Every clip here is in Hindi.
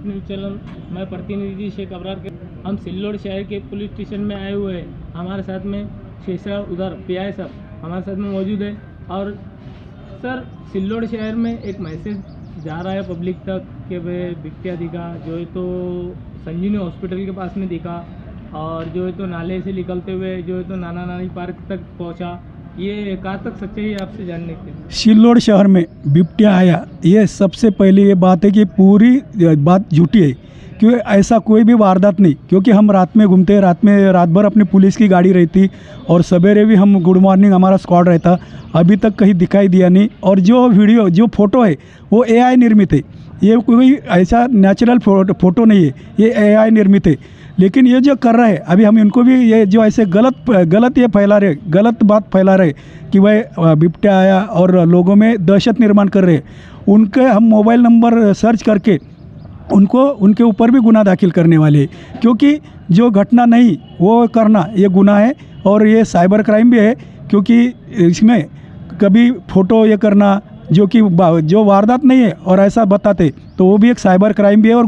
First news channel. मैं प्रतिनिधि शेख अबरार के हम सिल्लोड शहर के पुलिस स्टेशन में आए हुए हैं। हमारे साथ में शेषा उधर पीआई सर हमारे साथ में मौजूद है। और सर सिल्लोड शहर में एक मैसेज जा रहा है पब्लिक तक कि वे बिटिया दिखा जो है तो संजीवनी हॉस्पिटल के पास में दिखा और जो है तो नाले से निकलते हुए जो है तो नाना नानी पार्क तक पहुंचा। ये कहाँ तक सच्चाई है आपसे जानने के लिए। सिल्लोड शहर में बिबटिया आया, ये सबसे पहले ये बात है कि पूरी बात झूठी है, क्योंकि ऐसा कोई भी वारदात नहीं। क्योंकि हम रात में घूमते, रात भर अपनी पुलिस की गाड़ी रहती और सवेरे भी हम गुड मॉर्निंग हमारा स्क्वाड रहता, अभी तक कहीं दिखाई दिया नहीं। और जो वीडियो जो फ़ोटो है वो AI निर्मित है, ये कोई ऐसा नेचुरल फ़ोटो नहीं है, ये AI निर्मित है। लेकिन ये जो कर रहे हैं अभी हम इनको भी ये जो ऐसे गलत ये फैला रहे, गलत बात फैला रहे कि वह बिबटिया आया और लोगों में दहशत निर्माण कर रहे, उनके हम मोबाइल नंबर सर्च करके उनके ऊपर भी गुनाह दाखिल करने वाले हैं। क्योंकि जो घटना नहीं वो करना ये गुनाह है और ये साइबर क्राइम भी है। क्योंकि इसमें कभी फ़ोटो ये करना जो वारदात नहीं है और ऐसा बताते तो वो भी एक साइबर क्राइम भी है और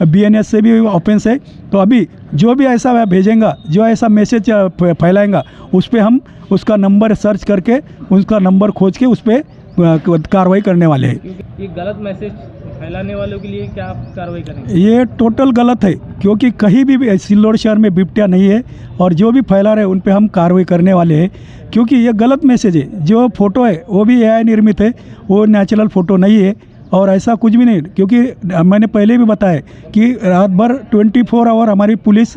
BNS से भी ऑफेंस है। तो अभी जो भी ऐसा भेजेगा, जो ऐसा मैसेज फैलाएगा, उस पर हम उसका नंबर सर्च करके उसका नंबर खोज के उस पर कार्रवाई करने वाले हैं। ये गलत मैसेज फैलाने वालों के लिए क्या आप कार्रवाई करेंगे? ये टोटल गलत है, क्योंकि कहीं भी सिल्लोड शहर में बिबटिया नहीं है और जो भी फैला रहे उन पे हम कार्रवाई करने वाले हैं। क्योंकि ये गलत मैसेज है। जो फ़ोटो है वो भी AI निर्मित है, वो नेचुरल फ़ोटो नहीं है और ऐसा कुछ भी नहीं। क्योंकि मैंने पहले भी बताया कि रात भर 24 आवर हमारी पुलिस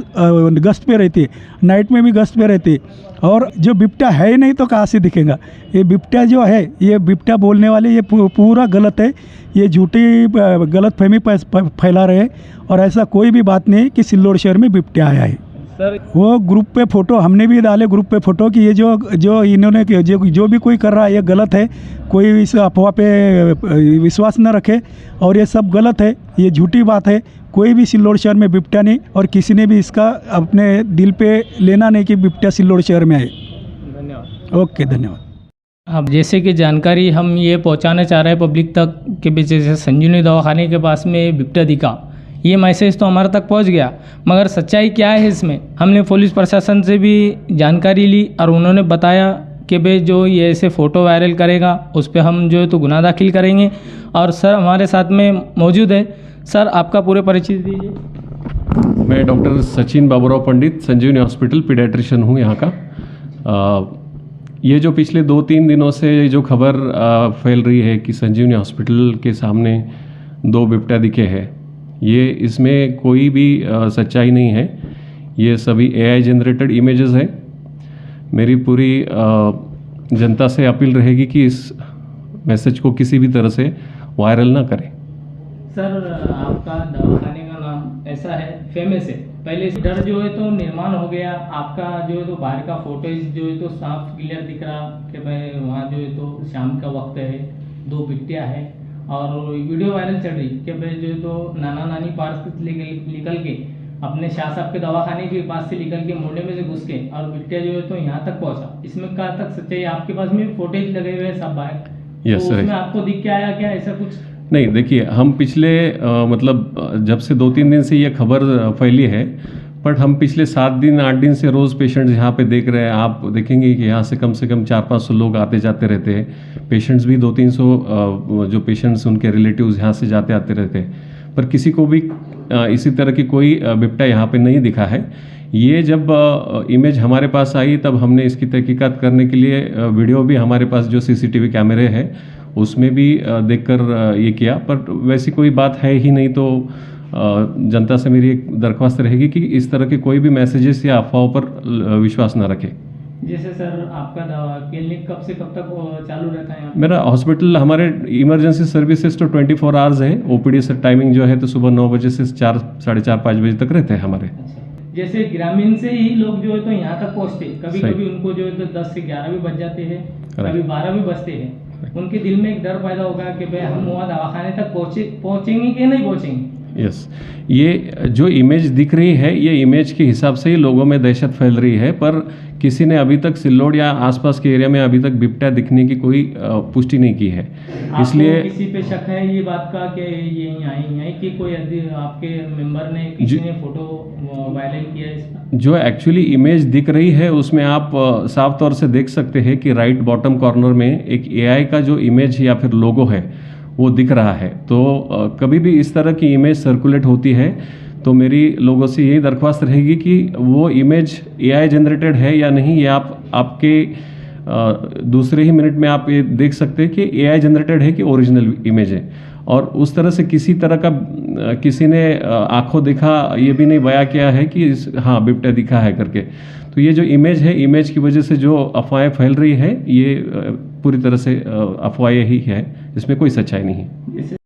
गश्त पे रहती है, नाइट में भी गश्त पे रहती है। और जो बिबटिया है ही नहीं तो कहाँ से दिखेगा। ये बिबटिया जो है, ये बिबटिया बोलने वाले ये पूरा गलत है, ये झूठी गलत फहमी फैला रहे हैं और ऐसा कोई भी बात नहीं कि सिल्लोड शहर में बिबटिया आया है। सर वो ग्रुप पे फ़ोटो हमने भी डाले, ग्रुप पे फ़ोटो कि ये जो इन्होंने जो भी कोई कर रहा है ये गलत है, कोई इस अफवाह पे विश्वास न रखे और ये सब गलत है, ये झूठी बात है। कोई भी सिल्लोड शहर में बिबटिया नहीं और किसी ने भी इसका अपने दिल पे लेना नहीं कि बिबटिया सिल्लोड शहर में आए। धन्यवाद। ओके, धन्यवाद। अब जैसे कि जानकारी हम ये पहुंचाना चाह रहे हैं पब्लिक तक कि जैसे संजीवनी दवाखाने के पास में बिबटिया दिखा, ये मैसेज तो हमारे तक पहुंच गया, मगर सच्चाई क्या है इसमें हमने पुलिस प्रशासन से भी जानकारी ली और उन्होंने बताया कि भाई जो ये ऐसे फ़ोटो वायरल करेगा उस पर हम जो है तो गुनाह दाखिल करेंगे। और सर हमारे साथ में मौजूद है, सर आपका पूरे परिचय दीजिए। मैं डॉक्टर सचिन बाबूराव पंडित, संजीवनी हॉस्पिटल पीडियाट्रिशियन हूँ यहाँ का। ये जो पिछले 2-3 दिनों से जो खबर फैल रही है कि संजीवनी हॉस्पिटल के सामने 2 बिबटिया दिखे हैं, ये इसमें कोई भी सच्चाई नहीं है। ये सभी AI जनरेटेड इमेजेस हैं। मेरी पूरी जनता से अपील रहेगी कि इस मैसेज को किसी भी तरह से वायरल ना करें। सर आपका दवाखाने का नाम ऐसा है, फेमस है, पहले से डर जो है तो निर्माण हो गया। आपका जो है तो बाहर का फोटोज जो है तो साफ क्लियर दिख रहा कि भाई वहाँ जो है तो शाम का वक्त है, 2 बिटिया है और वीडियो वायरल चल रही कि भाई जो है तो नाना नानी पार्क से निकल के अपने शाह साहब के दवाखाने के पास से निकल के मोड़े में से घुस के और बिटिया जो है तो यहाँ तक पहुँचा। इसमें कहाँ तक सच्चाई? आपके पास में फोटेज लगे हुए हैं सब बाहर, यस सर। उसमें आपको दिख के आया क्या ऐसा कुछ? नहीं, देखिए हम पिछले मतलब जब से 2-3 दिन से ये खबर फैली है, बट हम पिछले 7 दिन 8 दिन से रोज़ पेशेंट्स यहाँ पे देख रहे हैं। आप देखेंगे कि यहाँ से कम 400-500 लोग आते जाते रहते हैं। पेशेंट्स भी 200-300 जो पेशेंट्स उनके रिलेटिव्स यहाँ से जाते आते रहते हैं, पर किसी को भी इसी तरह की कोई बिबटिया यहाँ पे नहीं दिखा है। ये जब इमेज हमारे पास आई तब हमने इसकी तहकीकात करने के लिए वीडियो भी हमारे पास जो CCTV कैमरे हैं उसमें भी देखकर ये किया, पर वैसी कोई बात है ही नहीं। तो जनता से मेरी एक दरख्वास्त रहेगी कि इस तरह के कोई भी मैसेजेस या अफवाहों पर विश्वास ना रखें। जैसे सर आपका क्लिनिक कब से कब तक चालू रहता है? मेरा हॉस्पिटल, हमारे इमरजेंसी सर्विसेज तो 24 आवर्स है। OPD से टाइमिंग जो है तो सुबह 9 बजे से 4, साढ़े 4-5 बजे तक रहते हैं हमारे। जैसे ग्रामीण से ही लोग जो है तो यहाँ तक पहुँचते, कभी कभी उनको जो है तो 10 से 11 भी बज जाते हैं, कभी 12 भी बजते हैं। उनके दिल में एक डर पैदा होगा कि भाई हम वहाँ दवाखाने तक पहुँचेंगे कि नहीं पहुँचेंगे। यस, ये जो इमेज दिख रही है, ये इमेज के हिसाब से ही लोगों में दहशत फैल रही है, पर किसी ने अभी तक सिल्लोड या आसपास के एरिया में अभी तक बिबटा दिखने की कोई पुष्टि नहीं की है। इसलिए किसी पे शक है ये बात का कि ये यहीं आई है कि कोई आपके मेंबर ने किसी ने फोटो वायरल किया इसका? जो एक्चुअली इमेज दिख रही है उसमें आप साफ तौर से देख सकते हैं कि राइट बॉटम कॉर्नर में एक एआई का जो इमेज या फिर लोगो है वो दिख रहा है। तो कभी भी इस तरह की इमेज सर्कुलेट होती है तो मेरी लोगों से यही दरख्वास्त रहेगी कि वो इमेज एआई जनरेटेड है या नहीं, ये आपके दूसरे ही मिनट में आप ये देख सकते हैं कि एआई जनरेटेड है कि ओरिजिनल इमेज है। और उस तरह से किसी तरह का किसी ने आंखों देखा ये भी नहीं बयां किया है कि हाँ बिबटा दिखा है करके। तो ये जो इमेज है, इमेज की वजह से जो अफवाहें फैल रही है ये पूरी तरह से अफवाहें ही है, इसमें कोई सच्चाई नहीं है।